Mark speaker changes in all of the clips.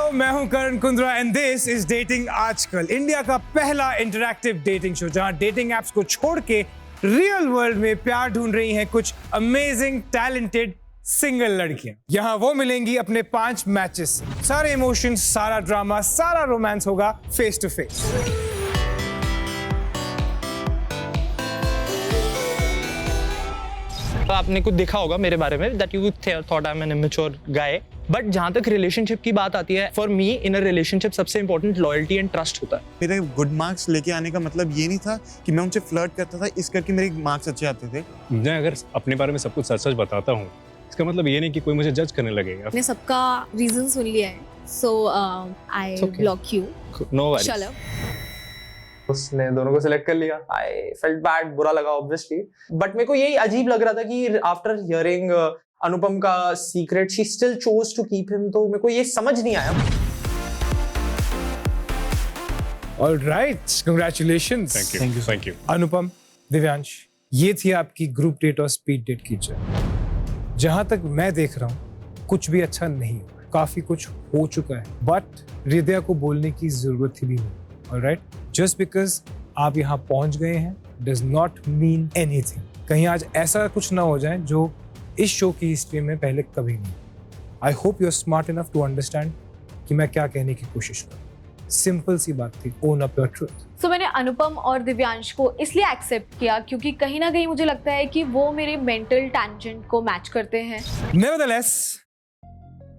Speaker 1: Hello, मैं हूं Karan Kundra and this is dating Aajkal, India का पहला इंटरैक्टिव डेटिंग शो जहां डेटिंग एप्स को छोड़ के रियल वर्ल्ड में प्यार ढूंढ रही हैं कुछ अमेजिंग टैलेंटेड सिंगल लड़कियां। यहां वो मिलेंगी अपने 5 मैचेस से। सारे इमोशंस, सारा ड्रामा, सारा रोमांस होगा फेस टू फेस।
Speaker 2: आपने कुछ देखा होगा मेरे बारे में that you thought I am an immature guy, but जहां तक रिलेशनशिप की बात आती है, for me in a relationship सबसे इंपॉर्टेंट लॉयल्टी एंड ट्रस्ट होता है।
Speaker 3: मेरे गुड मार्क्स लेके आने का मतलब ये नहीं था कि मैं उनसे फ्लर्ट करता था इस करके मेरे मार्क्स अच्छे आते थे।
Speaker 4: मैं अगर अपने बारे में सब कुछ सच सच बताता हूँ, इसका मतलब ये नहीं कि कोई मुझे जज करने लगेगा।
Speaker 5: मैंने सबका रीजन सुन लिया है, so I block you.
Speaker 2: No worries.
Speaker 5: चलो,
Speaker 2: उसने दोनों को सिलेक्ट कर लिया। आई फेल्ट बैड, बुरा लगा ऑब्वियसली, बट मेरे को यही अजीब लग रहा था कि आफ्टर हियरिंग अनुपम का secret she still chose to keep him, तो मेरे को ये समझ नहीं आया।
Speaker 1: Alright, congratulations.
Speaker 4: Thank you.
Speaker 1: Anupam, Divyansh, ये थी आपकी ग्रुप डेट और स्पीड डेट की जर्नी। जहां तक मैं देख रहा हूं कुछ भी अच्छा नहीं हुआ, काफी कुछ हो चुका है, बट हृदय को बोलने की जरूरत ही भी नहीं। ऑलराइट, जस्ट बिकॉज आप यहाँ पहुंच गए हैं डज नॉट मीन एनीथिंग। कहीं आज ऐसा कुछ ना हो जाए जो इस शो की हिस्ट्री में पहले कभी नहीं। I hope you are smart enough to understand कि मैं क्या कहने की कोशिश कर रहा हूं। सिंपल सी बात थी, ओन अप योर ट्रुथ।
Speaker 5: सो मैंने अनुपम और दिव्यांश को इसलिए एक्सेप्ट किया क्योंकि कहीं ना कहीं मुझे लगता है कि वो मेरे मेंटल टैंजेंट को मैच करते हैं।
Speaker 1: नेवरदलेस,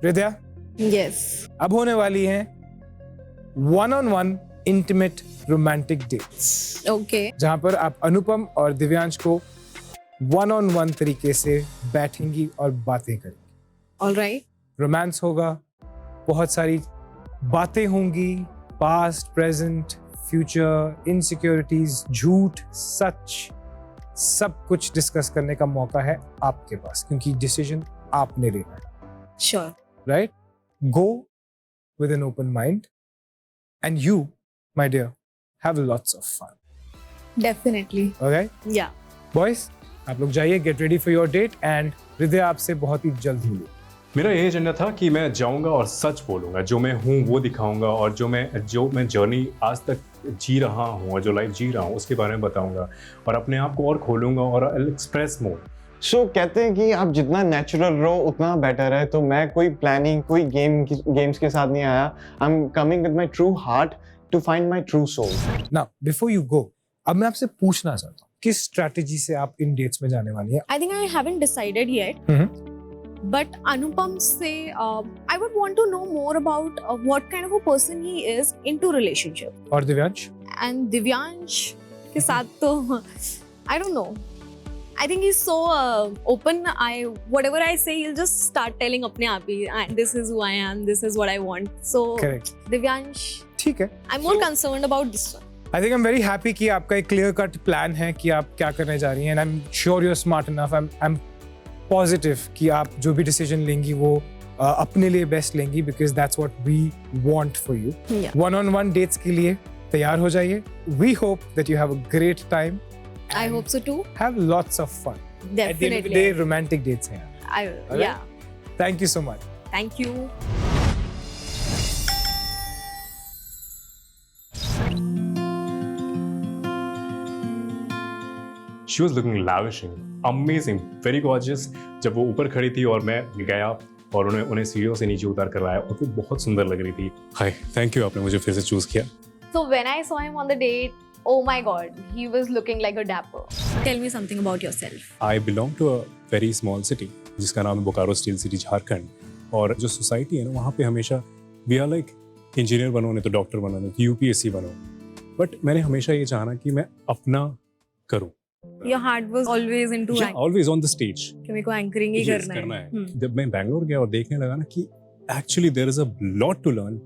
Speaker 1: हृदय,
Speaker 5: यस,
Speaker 1: अब होने वाली है 1-on-1 intimate romantic dates,
Speaker 5: okay,
Speaker 1: जहां पर आप अनुपम और दिव्यांश को 1-on-1 तरीके से बैठेंगी और बातें करेंगी।
Speaker 5: ऑलराइट,
Speaker 1: रोमांस होगा, बहुत सारी बातें होंगी, पास्ट, प्रेजेंट, फ्यूचर, इनसिक्योरिटीज, झूठ, सच, सब कुछ डिस्कस करने का मौका है आपके पास, क्योंकि डिसीजन आपने लेना है।
Speaker 5: Sure,
Speaker 1: right? Go with an open mind and you, my dear, have lots of fun.
Speaker 5: Definitely,
Speaker 1: okay
Speaker 5: ya.
Speaker 1: Boys, आप लोग जाइए, get ready for your date, and Hriday आपसे बहुत ही जल्द मिले।
Speaker 4: मेरा ये एजेंडा था कि मैं जाऊंगा और सच बोलूंगा, जो मैं हूँ वो दिखाऊंगा, और जो मैं जर्नी आज तक जी रहा हूँ और जो लाइफ जी रहा हूँ उसके बारे में बताऊंगा, और अपने आप को और खोलूंगा और एक्सप्रेस मोर।
Speaker 3: सो कहते हैं कि आप जितना नेचुरल रहो उतना बेटर है, तो मैं कोई प्लानिंग, कोई गेम्स के साथ नहीं आया। I am coming with my true heart to find my true soul.
Speaker 1: Now before you go, अब मैं आपसे पूछना चाहता हूँ, किस स्ट्रैटेजी से आप इन डेट्स में जाने वाली हैं?
Speaker 5: I think I haven't decided yet. But Anupam से I would want to know more about what kind of a person he is into relationship.
Speaker 1: और दिव्यांश?
Speaker 5: And Divyansh के साथ तो I don't know. I think he's so open. Whatever I say, he'll just start telling अपने आप ही, this is who I am, this is what I want. So
Speaker 1: Correct.
Speaker 5: Divyansh,
Speaker 1: ठीक है।
Speaker 5: I'm more concerned about this one.
Speaker 1: I think I'm very happy कि आपका एक clear cut plan है कि आप क्या करने जा रही हैं, and I'm sure you're smart enough. I'm positive कि आप जो भी decision लेंगी वो अपने लिए best लेंगी, because that's what we want for you.
Speaker 5: Yeah.
Speaker 1: 1-on-1 dates के लिए तैयार हो जाइए. We hope that you have a great time.
Speaker 5: I hope so too.
Speaker 1: Have lots of fun. At the end of the
Speaker 5: Definitely.
Speaker 1: day, romantic dates हैं.
Speaker 5: I will.
Speaker 1: Alright?
Speaker 5: Yeah.
Speaker 1: Thank you so much.
Speaker 5: Thank you.
Speaker 4: She was looking lavishing, amazing, very gorgeous. जब वो ऊपर खड़ी थी और मैं गया और उन्हें सीढ़ियों से नीचे उतार कर लाया, और वो बहुत सुंदर लग रही थी। हाय, थैंक यू, आपने मुझे फिर से चूज किया।
Speaker 5: So when I saw him on the date, oh my God, he was looking like a dapper. Tell me something about yourself.
Speaker 4: I belong to a very small city जिसका नाम है Bokaro steel city, Jharkhand. और जो society है ना, वहाँ पे हमेशा वी आर लाइक इंजीनियर बनो, नहीं तो डॉक्टर बनो, नहीं तो यूपीएससी बनो। बट मैंने हमेशा ये चाहा कि मैं अपना करूँ।
Speaker 5: Your heart was always into
Speaker 4: Yeah, always on the stage.
Speaker 5: कि मेरे को एंकरिंग ही
Speaker 4: Yes,
Speaker 5: करना है.
Speaker 4: जब मैं बैंगलोर गया और देखने लगा ना कि actually there is a lot to learn,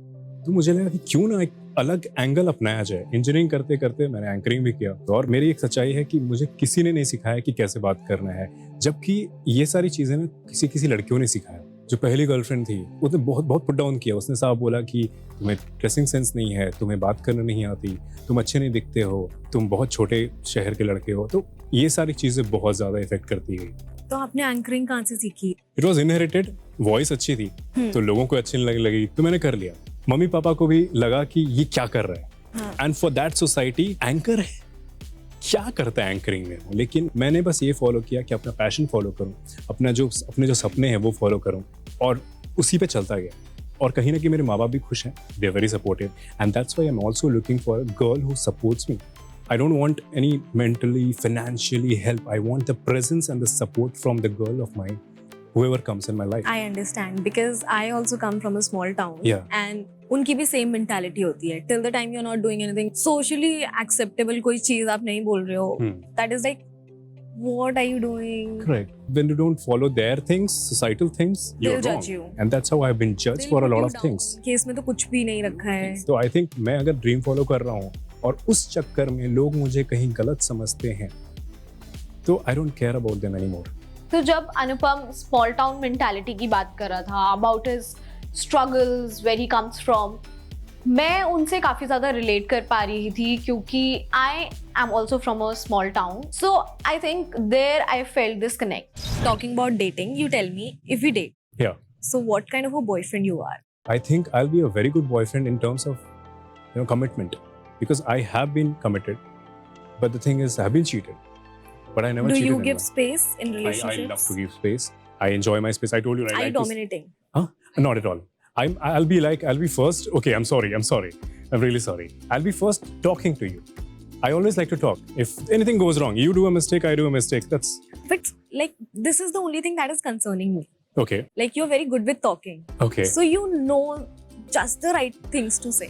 Speaker 4: तो मुझे लगा कि क्यों ना एक अलग एंगल अपनाया जाए। इंजीनियरिंग करते करते मैंने एंकरिंग भी किया, और मेरी एक सच्चाई है कि मुझे किसी ने नहीं सिखाया कि कैसे बात करना है, जबकि ये सारी चीजें ना किसी लड़कियों ने सिखाया। जो पहली गर्लफ्रेंड थी उसने बहुत पुट डाउन किया। उसने साफ बोला कि तुम्हें ड्रेसिंग सेंस नहीं है, तुम्हें बात करना नहीं आती, तुम अच्छे नहीं दिखते हो, तुम बहुत छोटे शहर के लड़के हो। तो ये सारी चीजें बहुत ज्यादा इफेक्ट करती गई।
Speaker 5: तो आपने एंकरिंग कहाँ से सीखी?
Speaker 4: इट वॉज इनहेरिटेड, वॉइस अच्छी थी तो लोगों को अच्छी लगी तो मैंने कर लिया। मम्मी पापा को भी लगा कि ये क्या कर रहा है,
Speaker 5: हाँ.
Speaker 4: And for that society anchor है, क्या करता है एंकरिंग में। लेकिन मैंने बस ये फॉलो किया कि अपना पैशन फॉलो करूं, अपने जो सपने हैं वो फॉलो करूं, और उसी पे चलता गया। और कहीं ना कहीं मेरे माँ बाप भी खुश हैं, they are very supportive, and that's why I am also looking for a girl who supports me. I don't want any mentally, financially help. I want the presence and the support from the girl of mine, whoever comes in my life.
Speaker 5: I understand because I also come from a small town.
Speaker 4: Yeah.
Speaker 5: And उनकी भी same mentality होती है. Till the time you're not doing anything socially acceptable, कोई चीज आप नहीं बोल रहे हो, that is like, what are you doing?
Speaker 4: Correct. When you don't follow their things, societal things, you're
Speaker 5: They'll
Speaker 4: wrong.
Speaker 5: judge you.
Speaker 4: And that's how I've been judged
Speaker 5: They'll
Speaker 4: for a
Speaker 5: put
Speaker 4: lot
Speaker 5: you
Speaker 4: of
Speaker 5: down.
Speaker 4: things.
Speaker 5: Case में तो कुछ भी नहीं रखा है.
Speaker 4: So I think मैं अगर dream follow कर रहा हूँ और उस चक्कर में लोग मुझे कहीं गलत समझते हैं, तो I don't care about them anymore.
Speaker 6: तो जब अनुपम स्मॉल टाउन मेंटालिटी की बात कर रहा था, about his struggles, where he comes from, मैं उनसे काफी ज्यादा रिलेट कर पा रही थी क्योंकि I am also from a small town. So I think there I felt this connect.
Speaker 5: Talking about dating, you tell me if we date.
Speaker 4: Yeah.
Speaker 5: So what kind of a boyfriend you are?
Speaker 4: I think I'll be a very good boyfriend in terms of, commitment, because I have been committed, but the thing is I've been cheated, but I never
Speaker 5: Do
Speaker 4: cheated
Speaker 5: you
Speaker 4: anyone.
Speaker 5: give space in
Speaker 4: I
Speaker 5: relationships?
Speaker 4: love to give space. I enjoy my space. I told you, right?
Speaker 5: Are you
Speaker 4: like to-
Speaker 5: dominating?
Speaker 4: Not at all. I'll be first. Okay, I'm sorry. I'm really sorry. I'll be first talking to you. I always like to talk. If anything goes wrong, you do a mistake, I do a mistake. That's
Speaker 5: But like this is the only thing that is concerning me.
Speaker 4: okay.
Speaker 5: Like you're very good with talking.
Speaker 4: Okay.
Speaker 5: So you know just the right things to say.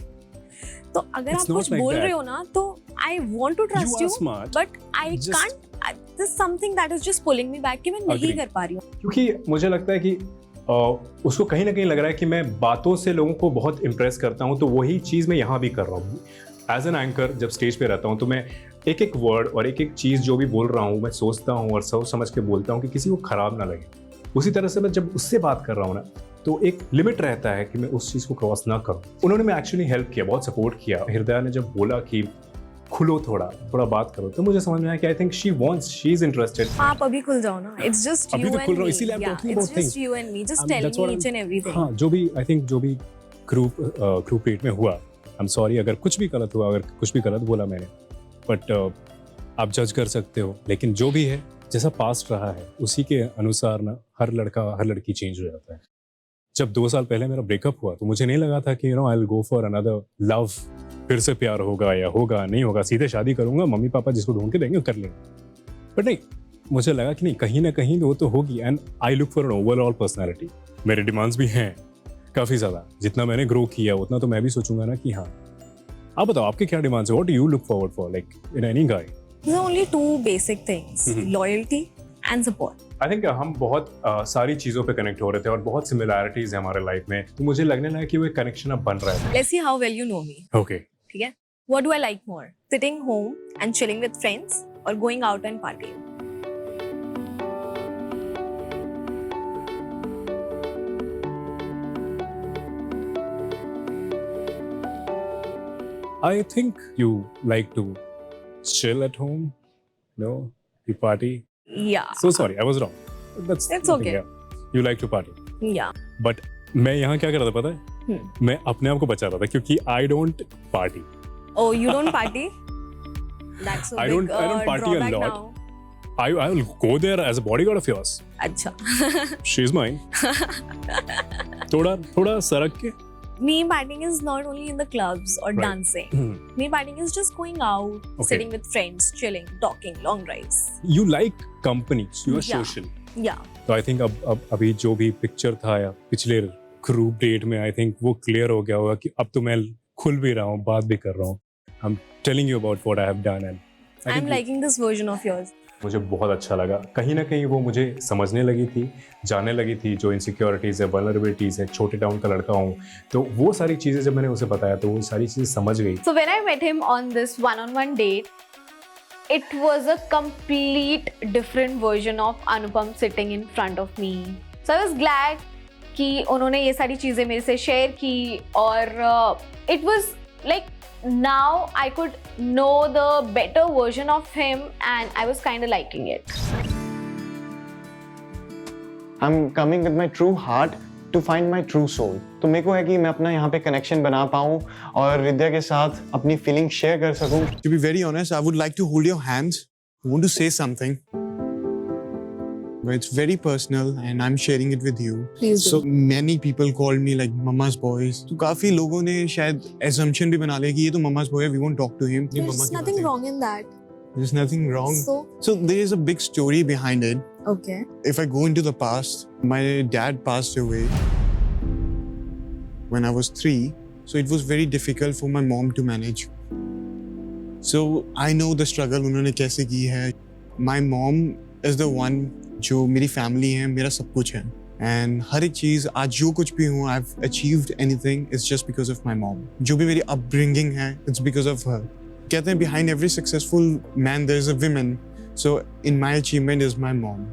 Speaker 5: तो अगर
Speaker 4: It's
Speaker 5: आप
Speaker 4: not
Speaker 5: कुछ
Speaker 4: like
Speaker 5: बोल
Speaker 4: that.
Speaker 5: रहे हो ना, तो I want to trust
Speaker 4: you
Speaker 5: you,
Speaker 4: are smart.
Speaker 5: but I
Speaker 4: Just-
Speaker 5: can't. There's something that is just pulling me back कि मैं नहीं
Speaker 4: Agree.
Speaker 5: कर पा रही हूँ.
Speaker 4: क्योंकि मुझे लगता है कि उसको कहीं ना कहीं लग रहा है कि मैं बातों से लोगं को बहुत इम्प्रेस करता हूँ, तो वही चीज़ मैं यहाँ भी कर रहा हूँ. एज एन एंकर जब स्टेज पे रहता हूँ तो मैं एक एक वर्ड और एक एक चीज़ जो भी बोल रहा हूँ मैं सोचता हूँ और सोच समझ के बोलता हूँ कि किसी को खराब ना लगे. उसी तरह से मैं जब उससे बात कर रहा हूँ ना, तो एक लिमिट रहता है कि मैं उस चीज़ को क्रॉस ना करूँ. उन्होंने मैं एक्चुअली हेल्प किया, बहुत सपोर्ट किया. हृदय ने जब बोला कि खुलो थोड़ा बात करो, तो मुझे समझ में आया कि I think she is interested.
Speaker 5: आप अभी खुल जाओ ना. It's just
Speaker 4: अभी
Speaker 5: you
Speaker 4: तो खुल
Speaker 5: and
Speaker 4: रहा हूँ,
Speaker 5: me.
Speaker 4: इसीलिए I'm
Speaker 5: Yeah,
Speaker 4: talking
Speaker 5: it's
Speaker 4: about
Speaker 5: just
Speaker 4: things.
Speaker 5: you and me. Just tell
Speaker 4: That's what
Speaker 5: me
Speaker 4: I'm-
Speaker 5: each and everything.
Speaker 4: हाँ, जो भी ग्रुप रेट में हुआ, आई एम सॉरी अगर कुछ भी गलत हुआ, अगर कुछ भी गलत बोला मैंने, बट आप जज कर सकते हो. लेकिन जो भी है, जैसा पास्ट रहा है उसी के अनुसार ना हर लड़की चेंज हो जाता है. जब 2 साल पहले मेरा ब्रेकअप हुआ तो मुझे नहीं लगा था कि I will go for another love, फिर से प्यार होगा या होगा नहीं होगा, सीधे शादी करूंगा, मम्मी पापा जिसको ढूंढ के देंगे कर लेंगे. बट नहीं, मुझे लगा कि नहीं, कहीं ना कहीं वो तो होगी. And I look for an overall personality. मेरे डिमांड्स भी हैं काफ़ी ज़्यादा. जितना मैंने ग्रो किया उतना तो मैं भी सोचूंगा ना कि हाँ. आप बताओ आपके क्या डिमांड्स है? What do you look forward for like in any guy?
Speaker 5: There are only two basic things: loyalty and support.
Speaker 4: I think हम बहुत सारी चीज़ों पे कनेक्ट हो रहे थे और बहुत सिमिलैरिटीज है हमारे लाइफ में, तो मुझे लगने लगा कि वो एक कनेक्शन अब बन रहा है.
Speaker 5: Let's see how well you know me.
Speaker 4: Okay.
Speaker 5: ठीक है? What do I like more? Sitting home and chilling with friends or going out and partying?
Speaker 4: I think you like to chill at home, you party.
Speaker 5: Yeah.
Speaker 4: So sorry, I was wrong. That's
Speaker 5: It's
Speaker 4: nothing,
Speaker 5: okay.
Speaker 4: yeah. You like to party.
Speaker 5: Yeah.
Speaker 4: But मैं यहाँ क्या कर रहा था पता है? मैं अपने आप को बचा रहा था क्योंकि I don't party.
Speaker 5: Oh, you don't party? That's a
Speaker 4: I
Speaker 5: big
Speaker 4: don't party a
Speaker 5: drawback
Speaker 4: lot.
Speaker 5: now.
Speaker 4: I will go there as a bodyguard of yours.
Speaker 5: अच्छा.
Speaker 4: She's mine. थोड़ा सरक के.
Speaker 5: Me partying is not only in the clubs or
Speaker 4: Right.
Speaker 5: dancing. Me partying is just going out,
Speaker 4: Okay.
Speaker 5: sitting with friends, chilling, talking, long drives.
Speaker 4: You like company. You are
Speaker 5: Yeah.
Speaker 4: social.
Speaker 5: Yeah.
Speaker 4: तो I think अब अभी जो भी picture था या पिछले group date में I think वो क्लियर हो गया होगा कि अब तो मैं खुल भी रहा हूँ, बात भी कर रहा हूँ. I am telling you about what I have done and
Speaker 5: I'm liking this version of yours.
Speaker 4: मुझे बहुत अच्छा लगा. कहीं ना कहीं वो मुझे समझने लगी थी, जानने लगी थी जो इनसिक्योरिटीज़ है, वल्नरेबिलिटीज़ है. छोटे टाउन का लड़का हूँ, तो वो सारी चीज़ें जब मैंने उसे बताया तो वो सारी चीज़ें समझ गई.
Speaker 6: So when I met him on this one-on-one date, it was a complete different version of Anupam sitting in front of me. So I was glad कि उन्होंने ये सारी चीज़ें मेरे से शेयर की और it was like now I could know the better version of him and I was kind of liking it.
Speaker 3: I'm coming with my true heart to find my true soul. तो मेरे को है कि मैं अपना यहाँ पे connection बना पाऊँ और रिद्या के साथ अपनी feelings share कर सकूँ.
Speaker 7: To be very honest, I would like to hold your hands. I want to say something. But it's very personal and I'm sharing it with you.
Speaker 5: Please do.
Speaker 7: So many people called me like mama's boys. तो काफी लोगों ने शायद assumption भी बना लिया कि ये तो mama's boy है, we won't talk to him. ये
Speaker 5: There's
Speaker 7: मम्मा की
Speaker 5: nothing
Speaker 7: बात है.
Speaker 5: wrong in that.
Speaker 7: There's nothing wrong.
Speaker 5: So,
Speaker 7: there is a big story behind it.
Speaker 5: okay.
Speaker 7: If I go into the past, my dad passed away when I was 3. So it was very difficult for my mom to manage. So I know the struggle उन्होंने कैसे की है. My mom is the one जो मेरी family है, मेरा सब कुछ है. And हर एक चीज़ आज जो कुछ भी हूँ, I've achieved anything, it's just because of my mom. जो भी मेरी upbringing है, it's because of her. कहते हैं behind every successful man there is a woman. So in my achievement is my mom.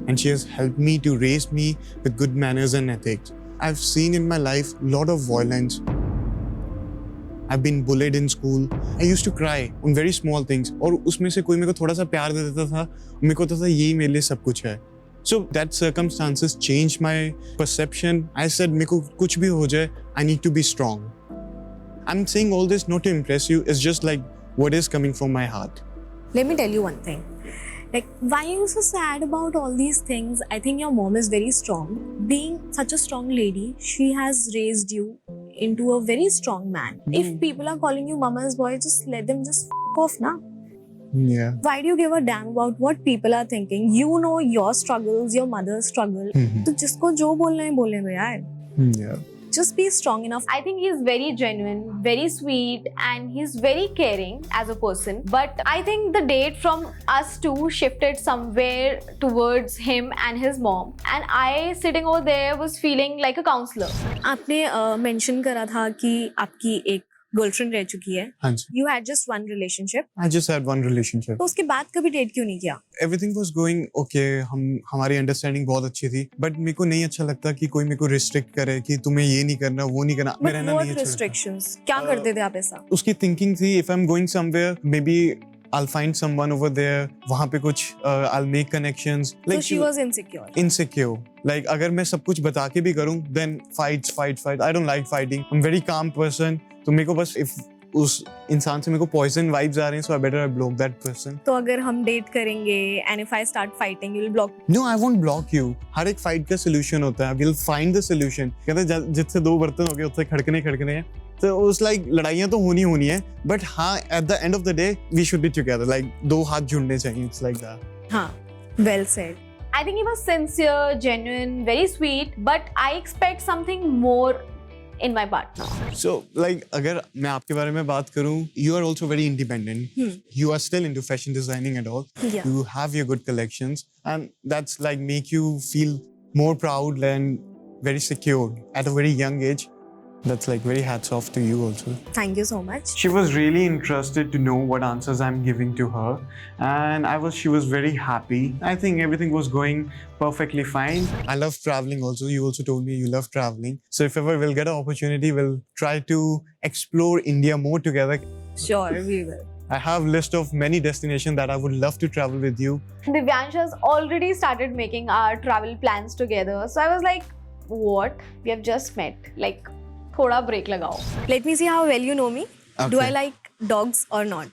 Speaker 7: And she has helped me to raise me with good manners and ethics. I've seen in my life a lot of violence. I've been bullied in school. I used to cry on very small things. और उसमें से कोई मेरे को थोड़ा सा प्यार दे देता था, मेरे को होता था यही मेरे लिए सब कुछ है. So that circumstances changed my perception. I said मेरे को कुछ भी हो जाए, I need to be strong. I'm saying all this not to impress you. It's just like what is coming from my heart.
Speaker 5: Let me tell you one thing. Like, why are you so sad about all these things? I think your mom is very strong. Being such a strong lady, she has raised you into a very strong man. If people are calling you mama's boy, just let them just f off now.
Speaker 7: Yeah.
Speaker 5: Why do you give a damn about what people are thinking? You know your struggles, your mother's struggle. तो जिसको जो बोलना है बोलने दो यार.
Speaker 7: Yeah.
Speaker 5: Just be strong enough.
Speaker 6: I think he's very genuine, very sweet, and he's very caring as a person. But I think the date from us two shifted somewhere towards him and his mom. And I, sitting over there, was feeling like a counselor.
Speaker 5: आपने mention करा था कि आपकी एक girlfriend रह चुकी है.
Speaker 7: हाँ जी.
Speaker 5: You had just one relationship.
Speaker 7: I just had one relationship.
Speaker 5: तो उसके बाद कभी डेट क्यों नहीं किया?
Speaker 7: Everything was going okay. हमारी अंडरस्टैंडिंग बहुत अच्छी थी. बट मेरे को नहीं अच्छा लगता कि कोई मेरे को रिस्ट्रिक्ट करे कि तुम्हें ये नहीं करना, वो नहीं करना. मेरा
Speaker 5: But
Speaker 7: ना
Speaker 5: what
Speaker 7: नहीं अच्छा लगता.
Speaker 5: restrictions? क्या करते थे आप ऐसा?
Speaker 7: उसकी थिंकिंग थी if I'm going somewhere, maybe I'll find someone over there. वहाँ पे कुछ I'll make connections.
Speaker 5: So she was insecure.
Speaker 7: Insecure. Like अगर मैं सब कुछ बता के भी करूँ, then fight. I don't like fighting. I'm very calm person. तो मेरे को बस if उस इंसान से मेरे को poison vibes आ रहे हैं, so I better block that person.
Speaker 5: तो अगर हम डेट करेंगे and if I start fighting, you'll block.
Speaker 7: No, I won't block you. हर एक fight का solution होता है. We'll find the solution. कहते हैं जिससे दो बर्तन हो गए उससे खड़कने हैं. तो उस like लड़ाइयाँ तो होनी है. But हाँ, at the end of the day, we should be together. Like दो हाथ जुड़ने चाहिए. It's like that.
Speaker 5: हाँ, well said.
Speaker 6: I think he was sincere, genuine, very sweet. But I expect something more in my partner.
Speaker 7: So like अगर मैं आपके बारे में बात करूँ, you are also very independent. You are still into fashion designing and all.
Speaker 5: Yeah.
Speaker 7: You have your good collections, and that's like make you feel more proud and very secure at a very young age. That's like very hats off to you also.
Speaker 5: Thank you so much.
Speaker 3: She was really interested to know what answers I'm giving to her, and she was very happy. I think everything was going perfectly fine.
Speaker 7: I love traveling also. You also told me you love traveling. So if ever we'll get an opportunity, we'll try to explore India more together.
Speaker 5: Sure, we will.
Speaker 7: I have a list of many destinations that I would love to travel with you.
Speaker 6: Divyansh has already started making our travel plans together. So I was like, what? We have just met. Like, थोड़ा break लगाओ.
Speaker 5: Let me see how well you know me.
Speaker 7: Okay.
Speaker 5: Do I like dogs or not?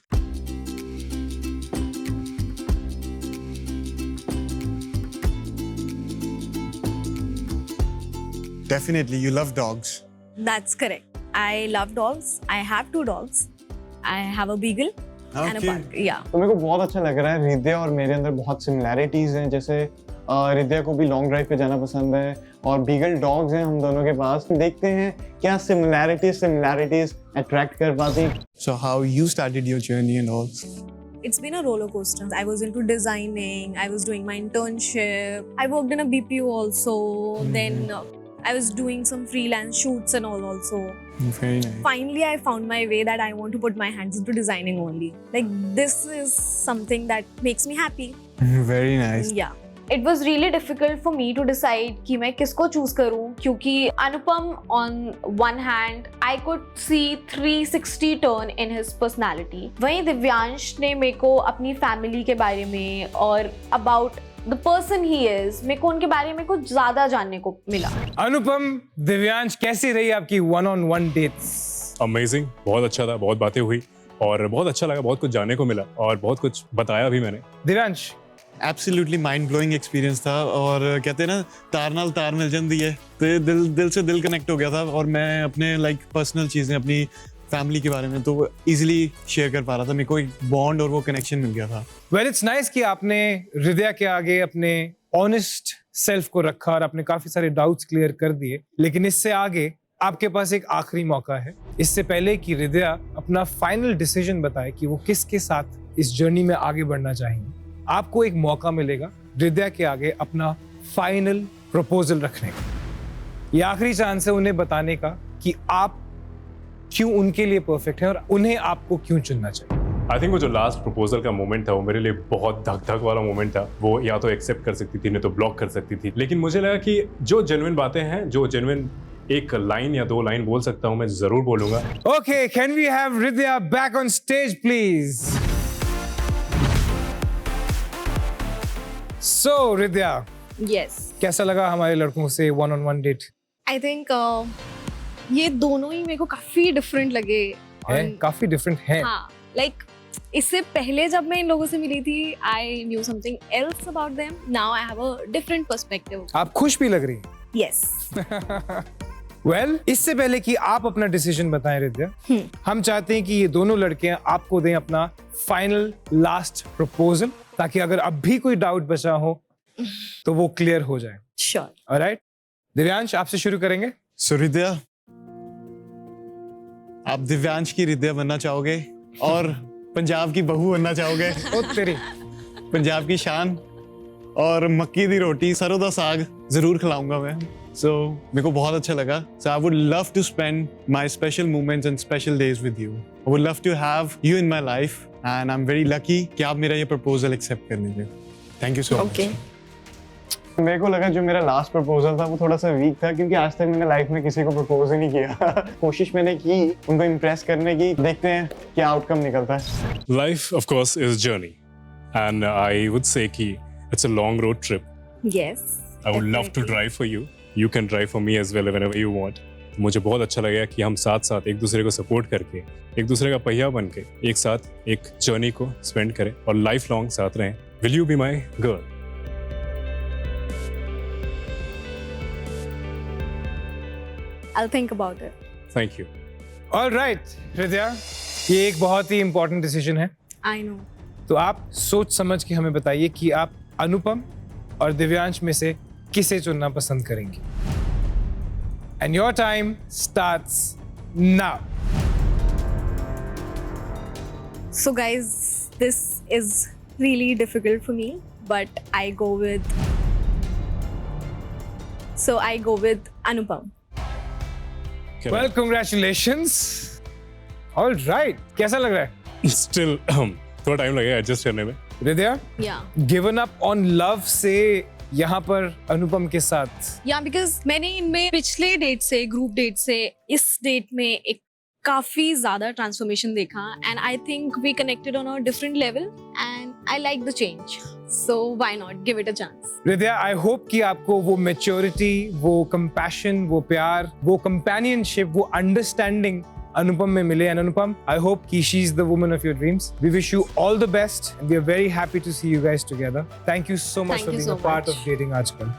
Speaker 7: Definitely, you love dogs.
Speaker 5: That's correct. I love dogs. I have 2 dogs. I have a beagle and a
Speaker 7: Okay.
Speaker 5: pug. Yeah.
Speaker 3: तो मेरे को बहुत अच्छा लग रहा है. रिद्या और मेरे अंदर बहुत सिमिलैरिटीज हैं. जैसे रिद्या को भी लॉन्ग ड्राइव पे जाना पसंद है और बीगल डॉग्स हैं हम दोनों के पास. देखते हैं क्या सिमिलैरिटीज अट्रैक्ट कर पाती हैं.
Speaker 7: So how you started your journey and all?
Speaker 5: It's been a roller coaster. I was into designing. I was doing my internship. I worked in a BPO also. Then I was doing some freelance shoots and all also.
Speaker 7: Very nice.
Speaker 5: Finally, I found my way that I want to put my hands into designing only. Like, this is something that makes me happy.
Speaker 7: Very nice.
Speaker 5: Yeah.
Speaker 6: It was really difficult for me to decide कि मैं किसको choose करूँ क्योंकि अनुपम on one hand I could see 360 turn in his personality. वहीं दिव्यांश ने मेरे को अपनी family के बारे में और about the person he is, मेरे को उनके बारे में कुछ ज्यादा जानने को मिला.
Speaker 1: अनुपम, दिव्यांश, कैसी रही आपकी one-on-one dates?
Speaker 4: अमेजिंग, बहुत अच्छा था, बहुत बातें हुई और बहुत अच्छा लगा, बहुत कुछ जानने को मिला और बहुत कुछ बताया भी मैंने.
Speaker 1: Divyansh,
Speaker 7: absolutely mind blowing experience था और कहते हैं ना तार नाल तार मिल जाती है तो दिल से दिल कनेक्ट हो गया था और मैं अपने लाइक पर्सनल चीज़ें अपनी फैमिली के बारे में तो इजीली शेयर कर पा रहा था. मेरे को एक बॉन्ड और वो कनेक्शन मिल गया था.
Speaker 1: वेल इट्स नाइस कि आपने हृदय के आगे अपने ऑनेस्ट सेल्फ को रखा और आपने काफी सारे डाउट्स क्लियर कर दिए. लेकिन इससे आगे आपके पास एक आखिरी मौका है. इससे पहले कि हृदय अपना फाइनल डिसीजन बताए कि वो किसके साथ इस जर्नी में आगे बढ़ना चाहेंगे, आपको एक मौका मिलेगा हृदय के आगे अपना फाइनल प्रपोजल रखने का. ये आखिरी चांस है उन्हें बताने का कि आप क्यों उनके लिए परफेक्ट हैं और उन्हें आपको क्यों चुनना चाहिए.
Speaker 4: आई थिंक वो जो लास्ट प्रपोजल का मोमेंट था वो मेरे लिए बहुत धक धक वाला मोमेंट था. वो या तो एक्सेप्ट कर सकती थी, नहीं तो ब्लॉक कर सकती थी. लेकिन मुझे लगा कि जो जेन्युइन बातें हैं, जो जेन्युइन एक लाइन या 2 लाइन बोल सकता हूँ, मैं जरूर बोलूंगा.
Speaker 1: Okay, can we have Hridaya back on stage, please? So, Hridaya,
Speaker 5: Yes.
Speaker 1: कैसा लगा हमारे लड़कों से one-on-one date?
Speaker 5: I think ये दोनों ही मेरे को काफी डिफरेंट लगे.
Speaker 1: है?
Speaker 5: और-
Speaker 1: काफी डिफरेंट है.
Speaker 5: हाँ, like इससे पहले जब मैं इन लोगों से मिली थी, I knew something else about them. Now I have a different perspective.
Speaker 1: आप खुश भी लग रही हैं.
Speaker 5: Yes.
Speaker 1: Well, इससे पहले कि आप अपना डिसीजन बताएं हृदय, हम चाहते हैं कि ये दोनों लड़कियां आपको दें अपना फाइनल लास्ट प्रपोजल, ताकि अगर अब भी कोई डाउट बचा हो तो वो क्लियर हो जाए.
Speaker 5: Sure.
Speaker 1: ऑलराइट, दिव्यांश आपसे शुरू करेंगे.
Speaker 7: सो हृदय, आप दिव्यांश की हृदय बनना चाहोगे और पंजाब की बहू बनना चाहोगे.
Speaker 1: ओ तेरी.
Speaker 7: पंजाब की शान और मक्की दी रोटी सरों दा साग जरूर खिलाऊंगा मैं. सो मेरे को बहुत अच्छा लगा. So I would love to spend my special moments and special days with you. I would love to have you in my life and I am very lucky कि आप मेरा ये प्रपोजल एक्सेप्ट कर लीजिए. Thank you so much.
Speaker 5: Okay.
Speaker 3: मेरे को लगा जो मेरा लास्ट प्रपोजल था वो थोड़ा सा वीक था, क्योंकि आज तक मैंने लाइफ में किसी को प्रपोज ही नहीं किया. कोशिश मैंने की उनको इम्प्रेस करने की, देखते हैं क्या आउटकम निकलता है.
Speaker 4: Life, of course, is a journey, and I would say कि it's a long road trip.
Speaker 5: Yes.
Speaker 4: I would love to
Speaker 5: definitely.
Speaker 4: drive for you. You can drive for me as well whenever you want. मुझे बहुत अच्छा लगेगा कि हम साथ साथ एक दूसरे को सपोर्ट करके, एक दूसरे का पहिया बन के एक साथ एक जर्नी को स्पेंड करें और लाइफ लॉन्ग साथ रहें. Will you be my girl?
Speaker 5: I'll think about it.
Speaker 4: Thank you.
Speaker 1: Alright हृदय, ये एक बहुत ही इंपॉर्टेंट डिसीजन है.
Speaker 5: I know.
Speaker 1: तो आप सोच समझ के हमें बताइए कि आप अनुपम और दिव्यांश में से किसे चुनना पसंद करेंगे. And your time starts now.
Speaker 5: So guys, this is really difficult for me, but I go with Anupam.
Speaker 4: Can
Speaker 1: well congratulations. Alright, कैसा लग रहा है
Speaker 4: I- Still, थोड़ा टाइम लगेगा एडजस्ट करने में.
Speaker 1: हृदय?
Speaker 5: Yeah.
Speaker 1: Given up on love से यहाँ पर अनुपम के साथ.
Speaker 5: Yeah, because मैंने इनमें पिछले डेट से, ग्रुप डेट से इस डेट में एक काफी ज्यादा ट्रांसफॉर्मेशन देखा, and I think we connected on a different level, and I like the change. So why not give it a chance?
Speaker 1: हृदय, आई होप कि आपको वो मेच्योरिटी, वो कंपैशन, वो प्यार, वो कंपेनियनशिप, वो अंडरस्टैंडिंग अनुपम में मिले. एंड अनुपम, आई होप कि she is the woman of your dreams. We wish you all the best. We are very happy to see you guys together. Thank you so much
Speaker 5: Thank
Speaker 1: for
Speaker 5: you
Speaker 1: being
Speaker 5: so
Speaker 1: a part
Speaker 5: much.
Speaker 1: Of dating आजकल.